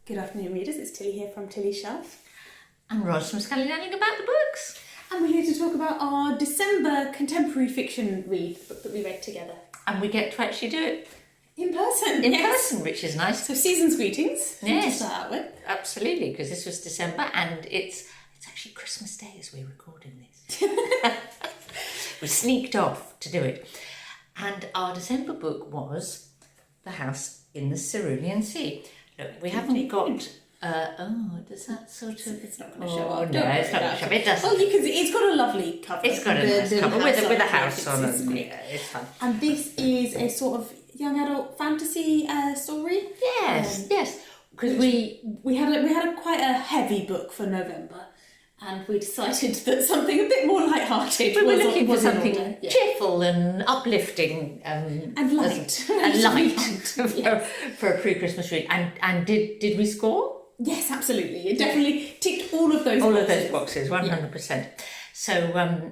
Good afternoon, readers. It's Tilly here from Tilly's Shelf. And Ros from Scandinavian About the Books. And we're here to talk about our December contemporary fiction read, the book that we read together. And we get to actually do it in person. In person, which is nice. So season's greetings. Yes. To start out with. Absolutely, because this was December and it's actually Christmas Day as we're recording this. We sneaked off to do it. And our December book was The House in the Cerulean Sea. Look, we haven't got... does that sort of... It's not going to show up. No, it's not going to show up. It doesn't. Well, you can see it's got a lovely cover. It's got a nice cover with a house on it. Yeah, it's fun. And this is a sort of young adult fantasy story. Yes, yes. Because we had quite a heavy book for November. And we decided that something a bit more light-hearted we were was looking for in something order. Yeah. cheerful and uplifting and light and light for a pre-Christmas read. And did we score? Yes, absolutely. It definitely ticked all of those boxes, 100%. So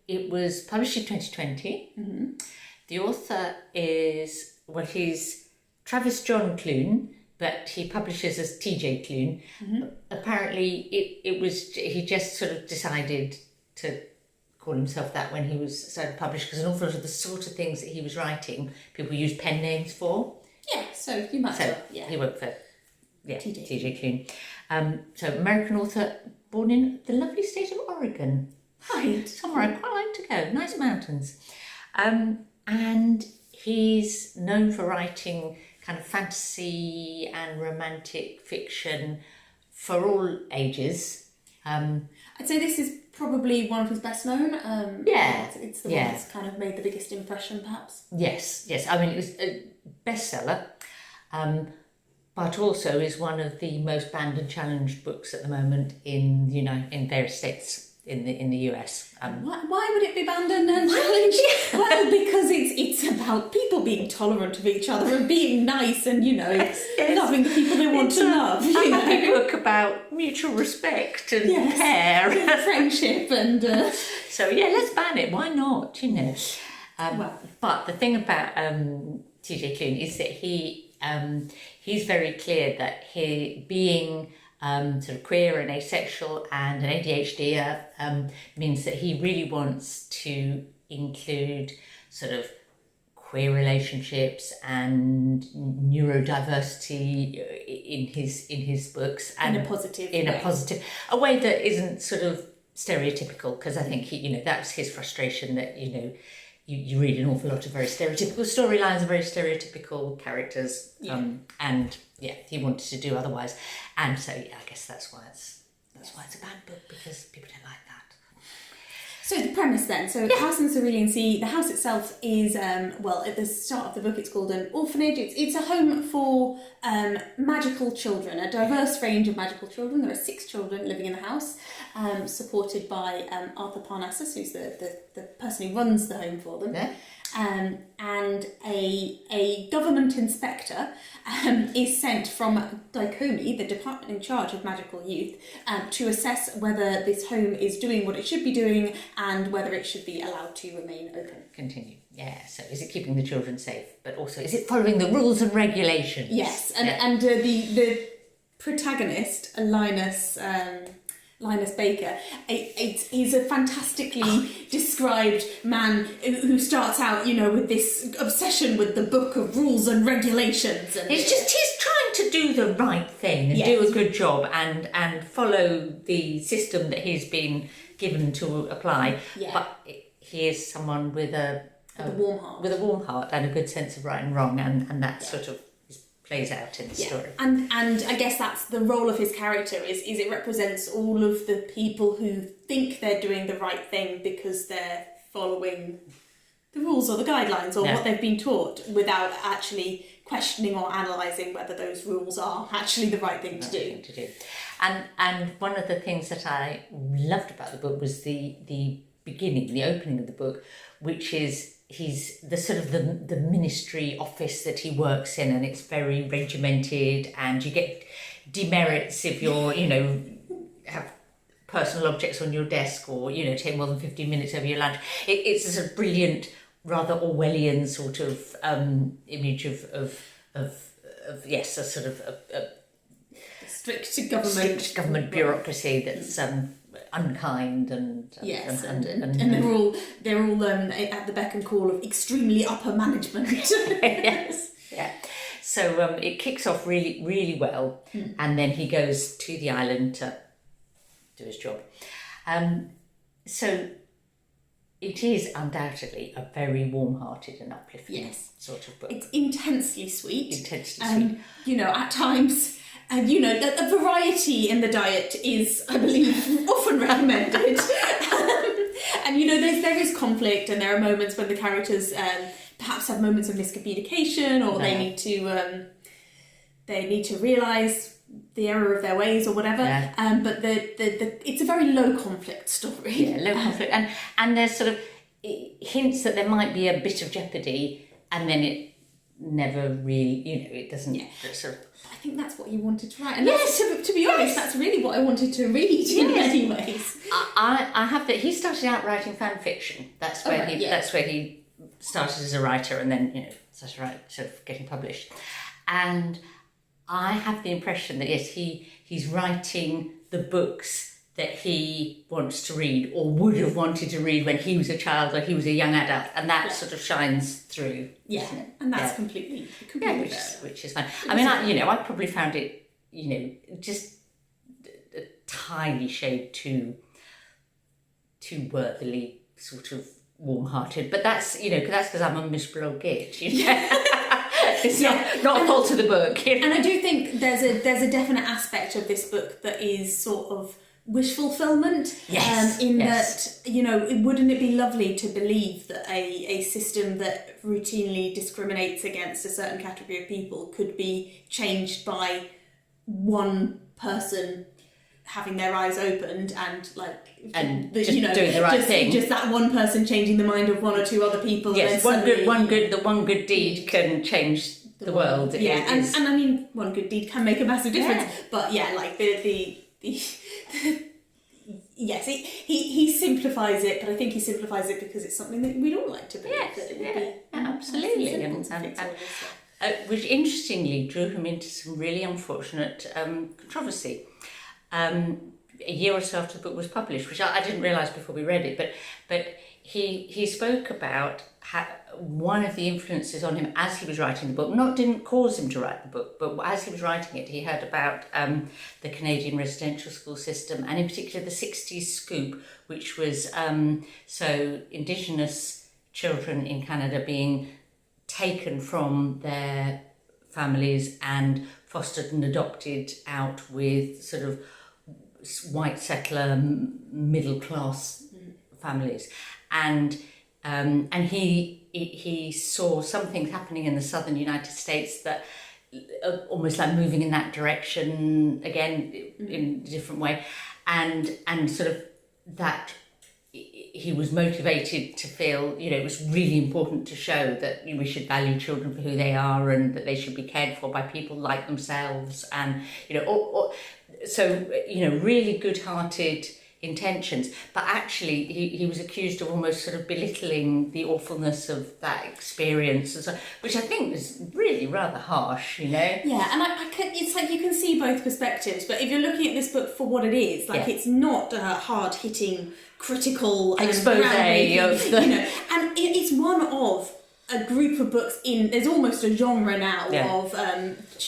it was published in 2020. Mm-hmm. The author is he's Travis John Klune, but he publishes as TJ Klune. Mm-hmm. Apparently, he just sort of decided to call himself that when he was started published, because an awful lot of the sort of things that he was writing, people used pen names for. Yeah, so you might well. Yeah. He worked for TJ Klune. So American author, born in the lovely state of Oregon. Right. Somewhere I'd quite like to go. Nice mountains. And he's known for writing kind of fantasy and romantic fiction for all ages. I'd say this is probably one of his best known. It's the one that's kind of made the biggest impression, perhaps. Yes. I mean, it was a bestseller, but also is one of the most banned and challenged books at the moment in in various states in the US. Why would it be banned and challenged? Well, because it's about people being tolerant of each other and being nice and loving the people they want to love. A happy book about mutual respect and care, and friendship, and so let's ban it. Why not? But the thing about TJ Klune is that he's very clear that he being sort of queer and asexual and an ADHD means that he really wants to include sort of queer relationships and neurodiversity in his books, and a way that isn't sort of stereotypical, because I think that's his frustration, that you read an awful lot of very stereotypical storylines and very stereotypical characters, and he wanted to do otherwise, and so I guess that's why it's a bad book, because people don't like that. So the premise then, The House in the Cerulean Sea, the house itself is, at the start of the book it's called an orphanage. It's a home for magical children, a diverse range of magical children. There are 6 children living in the house, supported by Arthur Parnassus, who's the person who runs the home for them. Yeah. And a government inspector is sent from Dichomi, the department in charge of magical youth, to assess whether this home is doing what it should be doing and whether it should be allowed to remain open. Continue. Yeah, so is it keeping the children safe, but also is it following the rules and regulations? Yes, and the protagonist, Linus Baker, he's a fantastically described man who starts out, with this obsession with the book of rules and regulations. And he's trying to do the right thing and do a good job and follow the system that he's been given to apply. Yeah. But he is someone with a warm heart and a good sense of right and wrong, and that sort of plays out in the story. And I guess that's the role of his character, is it represents all of the people who think they're doing the right thing because they're following the rules or the guidelines or what they've been taught, without actually questioning or analysing whether those rules are actually the right thing to do. And one of the things that I loved about the book was the beginning, the opening of the book, which is he's the sort of the ministry office that he works in, and it's very regimented, and you get demerits if you're have personal objects on your desk, or take more than 15 minutes over your lunch. It's a sort of brilliant, rather Orwellian sort of image of a sort of a strict government bureaucracy that's unkind and yes, and they're all at the beck and call of extremely upper management. Yes, yeah. So it kicks off really, really well, and then he goes to the island to do his job. So it is undoubtedly a very warm-hearted and uplifting sort of book. It's intensely sweet. Intensely sweet. You know, at times, you know, a variety in the diet is, I believe, often recommended. And you know, there is conflict, and there are moments when the characters perhaps have moments of miscommunication, or they need to realise the error of their ways or whatever. Yeah. But it's a very low conflict story. Yeah, low conflict, and there's sort of hints that there might be a bit of jeopardy, and then it never really, you know, it doesn't. Yeah. Sort of. I think that's what you wanted to write, and to be honest, that's really what I wanted to read in many ways. I have that. He started out writing fan fiction. That's where he started as a writer, and then, you know, started sort of getting published. And I have the impression that yes, he's writing the books that he wants to read or would have wanted to read when he was a child or he was a young adult, and that sort of shines through. Yeah, and that's completely which is fine. I mean, I probably found it, you know, just a tiny shade too worthily sort of warm-hearted, but that's, you know, because I'm a miserable git, you know. It's not a fault of the book. You know? And I do think there's a definite aspect of this book that is sort of wish fulfillment. Yes. That, you know, wouldn't it be lovely to believe that a system that routinely discriminates against a certain category of people could be changed by one person having their eyes opened and just doing the right thing. Just that one person changing the mind of one or two other people. Yes, one good deed can change the world. Yeah, and I mean, one good deed can make a massive difference. Yeah. But yeah, like the yes, he simplifies it, but I think he simplifies it because it's something that we'd all like to believe. Yes, that it would be absolutely. Which interestingly drew him into some really unfortunate controversy. A year or so after the book was published, which I didn't realise before we read it, but he spoke about how one of the influences on him as he was writing the book, didn't cause him to write the book, but as he was writing it, he heard about the Canadian residential school system, and in particular the 60s scoop, which was so Indigenous children in Canada being taken from their families and fostered and adopted out with sort of white settler middle class families, and he saw some things happening in the southern United States that almost like moving in that direction again in a different way, and sort of that he was motivated to feel, you know, it was really important to show that we should value children for who they are and that they should be cared for by people like themselves, and, you know, so, you know, really good-hearted intentions, but actually he was accused of almost sort of belittling the awfulness of that experience, which I think was really rather harsh, you know. Yeah, and it's like you can see both perspectives, but if you're looking at this book for what it is, like it's not a hard-hitting, critical expose of the... you know, and it's one of a group of books there's almost a genre now of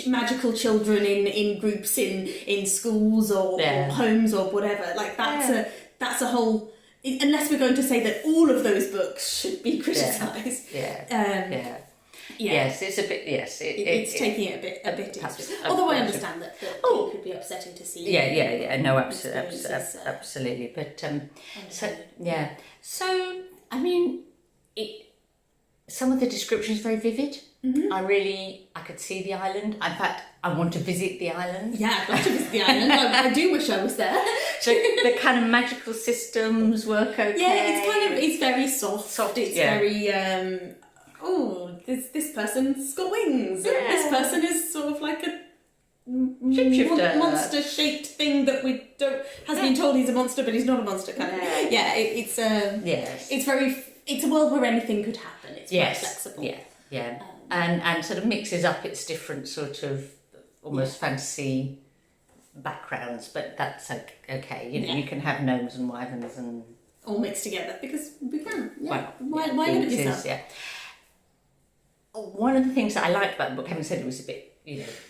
magical children in groups in schools or homes or whatever. Like that's a whole, unless we're going to say that all of those books should be criticised. Yes, it's a bit. Yes, it's taking it a bit. Although I understand that it could be upsetting to see. No, absolutely. But So I mean, some of the description is very vivid. Mm-hmm. I could see the island. In fact, I want to visit the island. Yeah, I'd love to visit the island. I do wish I was there. The kind of magical systems work okay. Yeah, it's very soft. It's very this person's got wings. Yeah. And this person is sort of like a shapeshifter, monster-shaped thing that we has been told he's a monster, but he's not a monster. Kind of. Yeah. It's very. It's a world where anything could happen. It's very flexible. And sort of mixes up its different sort of almost fantasy backgrounds, but that's okay. You know, you can have gnomes and wyverns and all mixed together because we can. Yeah. Well, why limit yourself? Yeah. One of the things that I liked about the book, having said it was a bit,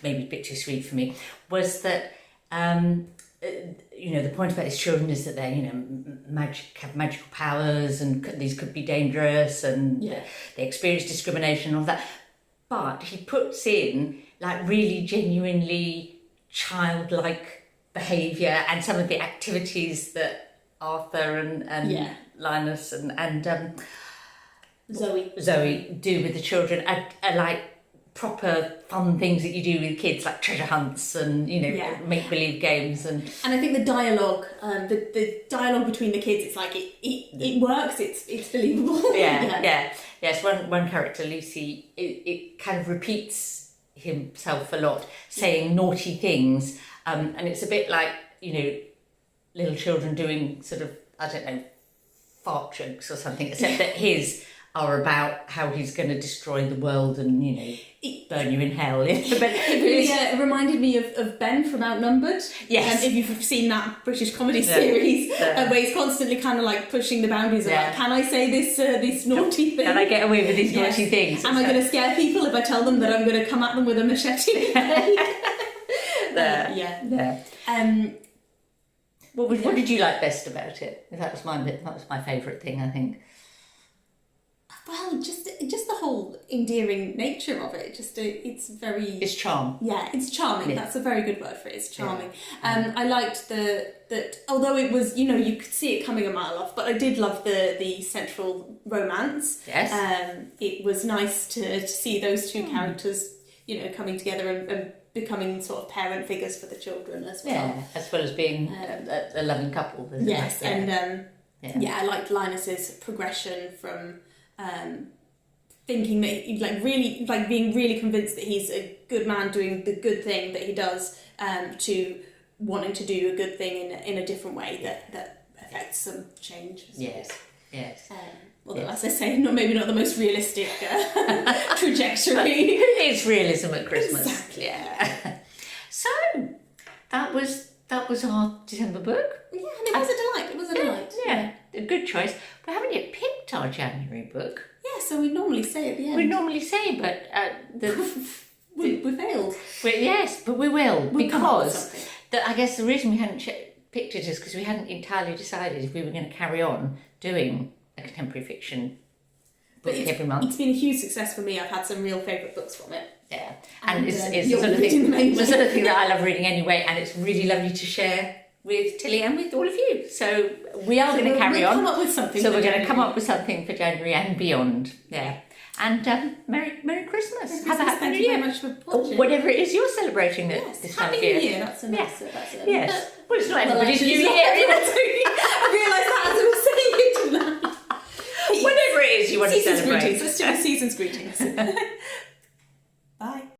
maybe a bit too sweet for me, was that the point about his children is that they're have magical powers and these could be dangerous and they experience discrimination and all that. But he puts in like really genuinely childlike behaviour and some of the activities that Arthur and Linus and Zoe do with the children are like proper fun things that you do with kids, like treasure hunts and make believe games and I think the dialogue, the dialogue between the kids, it's like it works. It's believable. Yes. One character, Lucy, it kind of repeats himself a lot, saying naughty things, and it's a bit like little children doing sort of, I don't know, fart jokes or something, except that his are about how he's going to destroy the world and burn you in hell. It reminded me of Ben from Outnumbered. Yes. If you've seen that British comedy series, where he's constantly kind of like pushing the boundaries of like, can I say this naughty thing? Can I get away with these naughty things? Am I going to scare people if I tell them that I'm going to come at them with a machete? What did you like best about it? That was my favourite thing, I think. Well, just the whole endearing nature of it. It's charm. Yeah, it's charming. Yeah. That's a very good word for it. It's charming. I liked that although it was, you could see it coming a mile off, but I did love the central romance. Yes. It was nice to see those two characters, coming together and becoming sort of parent figures for the children as well. Yeah, as well as being a loving couple. Yes, and I liked Linus's progression from thinking that being really convinced that he's a good man doing the good thing that he does, to wanting to do a good thing in a different way that affects some change. Yes. Although, as I say, maybe not the most realistic trajectory. Who needs realism at Christmas? Exactly. Yeah. So that was our December book. Yeah, and it was a delight. Yeah, a good choice. We haven't yet picked our January book. Yeah, so we normally say at the end. We normally say, but we failed. Yes, but we will, because I guess the reason we hadn't picked it is because we hadn't entirely decided if we were going to carry on doing a contemporary fiction book every month. It's been a huge success for me. I've had some real favourite books from it. Yeah, and it's the sort of thing that I love reading anyway, and it's really lovely to share with Tilly and with all of you. So we are going to carry on. Come up with something. So we're going to come up with something for January and beyond. Yeah. And Merry Christmas. Have a happy New Year. Thank you very much for watching. Whatever it is you're celebrating this time of year. Happy New Year. That's a nice. Yes. Well, it's not everybody's New Year. I realised that as I was saying it. Whatever it is you want to celebrate. Greetings. Let's do the season's greetings.